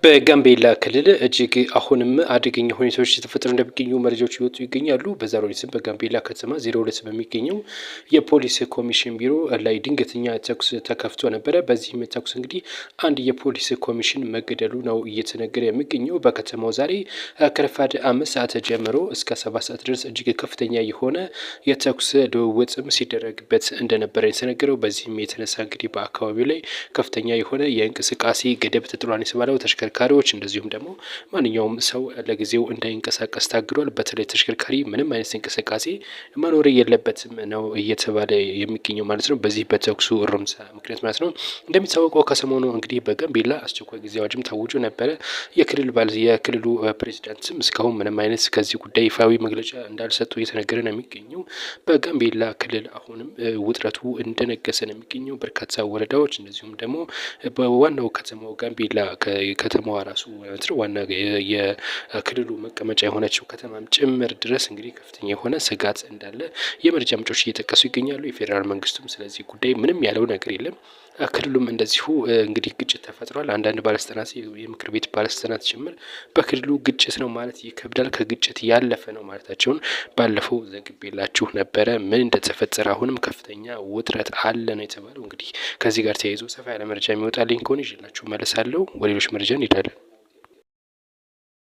በጋምቤላ ክልል እጅግ አሁንም አደገኛ ሁኔታዎች የተፈጠሩ እንደሚገኙ መረጃዎች ይወጡ ይገኛሉ። በዛሬው ዕለት በጋምቤላ ከተማ 02 በሚገኘው የፖሊስ ኮሚሽን ቢሮ ላይ ድንገተኛ ተኩስ ተከፍቶ ነበረ። በዚህም ተኩስ እንግዲህ አንድ የፖሊስ ኮሚሽን መገደሉ ነው እየተነገረ የሚገኘው። በከተማው ዛሬ ከረፋድ 5 ሰዓት ጀምሮ እስከ 7 ሰዓት ድረስ እጅግ ከፍተኛ የሆነ የተኩስ ልውውጥም ሲደረግበት እንደነበረ የተነገረው። በዚህም የተነሳ እንግዲህ በአካባቢው ላይ ከፍተኛ የሆነ የእንቅስቃሴ ገደብ ተጥሏል የተባለው ተሽከርካሪዎች እንደዚሁም ደግሞ ማንኛውም ሰው ለጊዜው እንዳይንቀሳቀስ ታግዷል። በተለይ ተሽከርካሪ ምንም አይነት እንቅስቃሴ መኖር የለበትም ነው እየተባለ የሚገኘው ማለት ነው። በዚህ በተኩሱ እርምጃ ምክንያት ማለት ነው። እንደሚታወቀው ከሰሞኑ እንግዲህ በጋምቤላ አስቸኳይ ጊዜ አዋጅም ታውጆ ነበረ። የክልሉ ፕሬዚዳንትም እስካሁን ምንም አይነት ከዚህ ጉዳይ ይፋዊ መግለጫ እንዳልሰጡ እየተነገረ ነው የሚገኘው። በጋምቤላ ክልል አሁንም ውጥረቱ እንደነገሰ ነው የሚገኘው። በርካታ ወረዳዎች እንደዚሁም ደግሞ በዋናው ከተማው ጋምቤላ ከተማዋ ራሱ ዋና የክልሉ መቀመጫ የሆነችው ከተማም ጭምር ድረስ እንግዲህ ከፍተኛ የሆነ ስጋት እንዳለ የመረጃ ምንጮች እየጠቀሱ ይገኛሉ። የፌዴራል መንግስቱም ስለዚህ ጉዳይ ምንም ያለው ነገር የለም። ክልሉም እንደዚሁ እንግዲህ ግጭት ተፈጥሯል። አንዳንድ ባለስልጣናት የምክር ቤት ባለስልጣናት ጭምር በክልሉ ግጭት ነው ማለት ይከብዳል፣ ከግጭት ያለፈ ነው ማለታቸውን ባለፈው ዘግቤላችሁ ነበረ። ምን እንደተፈጠረ አሁንም ከፍተኛ ውጥረት አለ ነው የተባለው። እንግዲህ ከዚህ ጋር ተያይዞ ሰፋ ያለ መረጃ የሚወጣልኝ ከሆነ ይዤላችሁ መለሳለሁ። ወደ ሌሎች መረጃ እንሄዳለን።